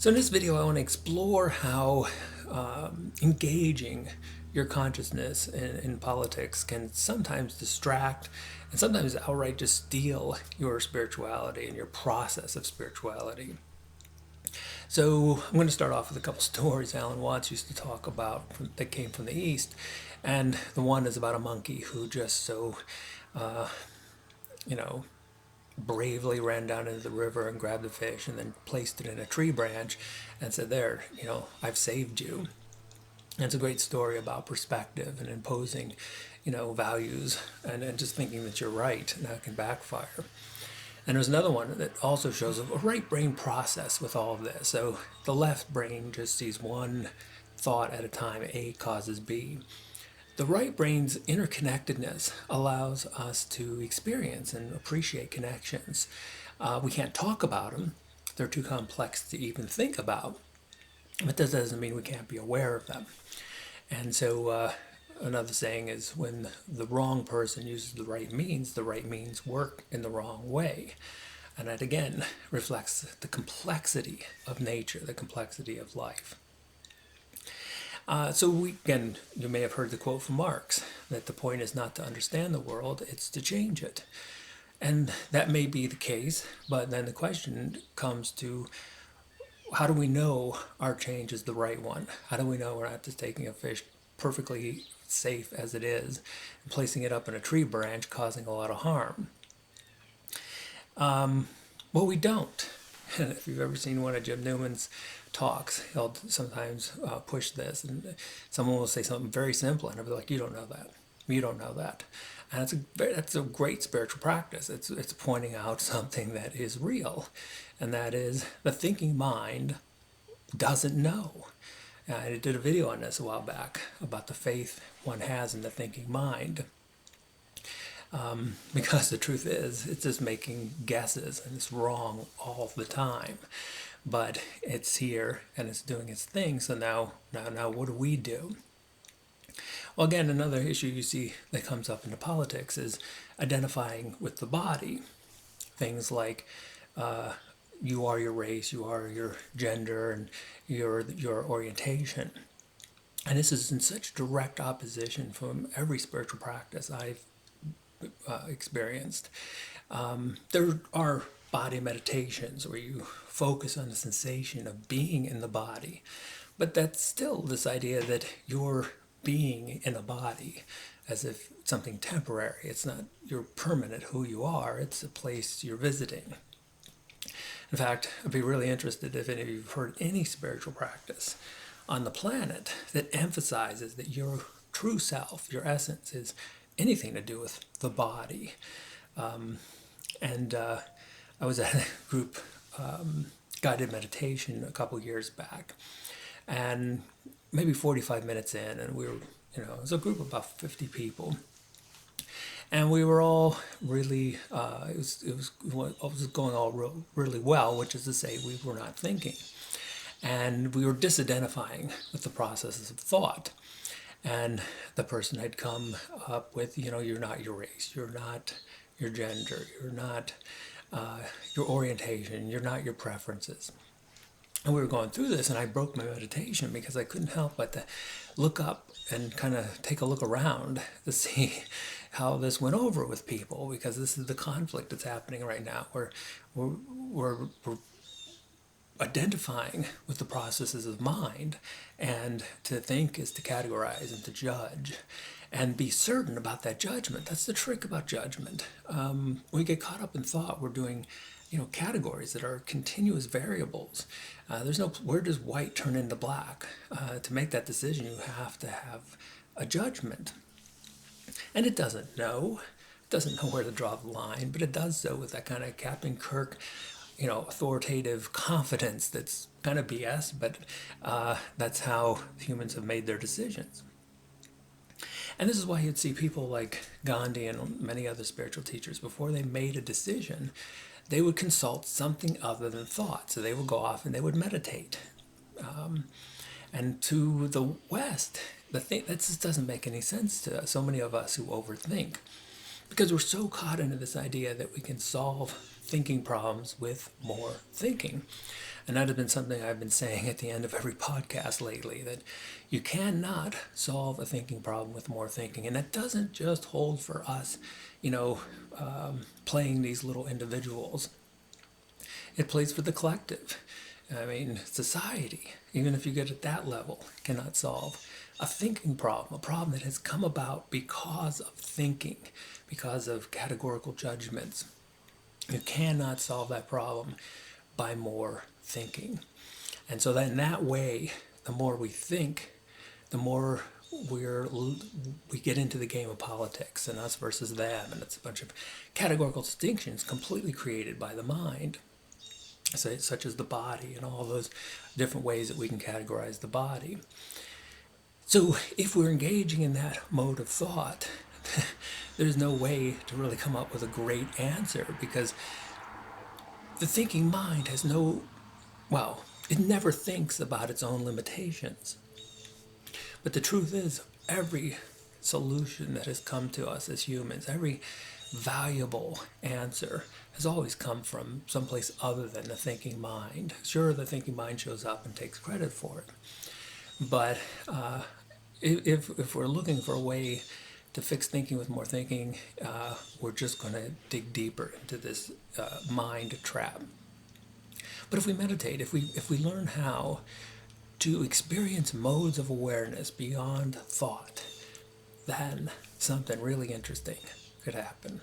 So in this video, I want to explore how engaging your consciousness in politics can sometimes distract and sometimes outright just steal your spirituality and your process of spirituality. So I'm going to start off with a couple stories Alan Watts used to talk about that came from the East. And the one is about a monkey who just so, you know, bravely ran down into the river and grabbed the fish and then placed it in a tree branch and said, there, I've saved you. And it's a great story about perspective and imposing, values and just thinking that you're right, and that can backfire. And there's another one that also shows a right brain process with all of this. So the left brain just sees one thought at a time. A causes B. The right brain's interconnectedness allows us to experience and appreciate connections. We can't talk about them, they're too complex to even think about, but that doesn't mean we can't be aware of them. And so, another saying is when the wrong person uses the right means work in the wrong way. And that again reflects the complexity of nature, the complexity of life. Again, you may have heard the quote from Marx that the point is not to understand the world, it's to change it. And that may be the case, but then the question comes to how do we know our change is the right one? How do we know we're not just taking a fish perfectly safe as it is and placing it up in a tree branch causing a lot of harm? Well, we don't. And if you've ever seen one of Jim Newman's talks, he'll sometimes push this, and someone will say something very simple, and I'll be like, "You don't know that. You don't know that." And that's a great spiritual practice. It's pointing out something that is real, and that is the thinking mind doesn't know. I did a video on this a while back about the faith one has in the thinking mind. Because the truth is, it's just making guesses and it's wrong all the time. But it's here and it's doing its thing. So now, what do we do? Well, again, another issue you see that comes up in the politics is identifying with the body. Things like you are your race, you are your gender, and your orientation. And this is in such direct opposition from every spiritual practice I've experienced. There are body meditations where you focus on the sensation of being in the body, but that's still this idea that you're being in a body as if something temporary. It's not you're permanent who you are, it's a place you're visiting. In fact, I'd be really interested if any of you have heard any spiritual practice on the planet that emphasizes that your true self, your essence, is anything to do with the body. I was at a group guided meditation a couple years back, and maybe 45 minutes in, and we were, it was a group of about 50 people, and we were all really, it was going all really well, which is to say, we were not thinking, and we were disidentifying with the processes of thought. And the person had come up with, you're not your race, you're not your gender, you're not your orientation, you're not your preferences. And we were going through this, and I broke my meditation because I couldn't help but to look up and kind of take a look around to see how this went over with people, because this is the conflict that's happening right now, where we're identifying with the processes of mind, and to think is to categorize and to judge and be certain about that judgment. That's the trick about judgment. We get caught up in thought. We're doing categories that are continuous variables. There's no where does white turn into black. To make that decision, you have to have a judgment, and it doesn't know. It doesn't know where to draw the line, but it does so with that kind of Captain Kirk authoritative confidence that's kind of BS, but that's how humans have made their decisions. And this is why you'd see people like Gandhi and many other spiritual teachers, before they made a decision, they would consult something other than thought. So they would go off and they would meditate. And to the West, that just doesn't make any sense to so many of us who overthink. Because we're so caught into this idea that we can solve thinking problems with more thinking. And that has been something I've been saying at the end of every podcast lately, that you cannot solve a thinking problem with more thinking. And that doesn't just hold for us, you know, playing these little individuals. It plays for the collective. I mean, society, even if you get at that level, cannot solve a thinking problem, a problem that has come about because of thinking, because of categorical judgments. You cannot solve that problem by more thinking. And so then that way, the more we think, the more we get into the game of politics and us versus them, and it's a bunch of categorical distinctions completely created by the mind, such as the body and all those different ways that we can categorize the body. So if we're engaging in that mode of thought, there's no way to really come up with a great answer, because the thinking mind has it never thinks about its own limitations. But the truth is, every solution that has come to us as humans, every valuable answer has always come from someplace other than the thinking mind. Sure, the thinking mind shows up and takes credit for it. But if we're looking for a way to fix thinking with more thinking, we're just going to dig deeper into this mind trap. But if we meditate, if we learn how to experience modes of awareness beyond thought, then something really interesting could happen.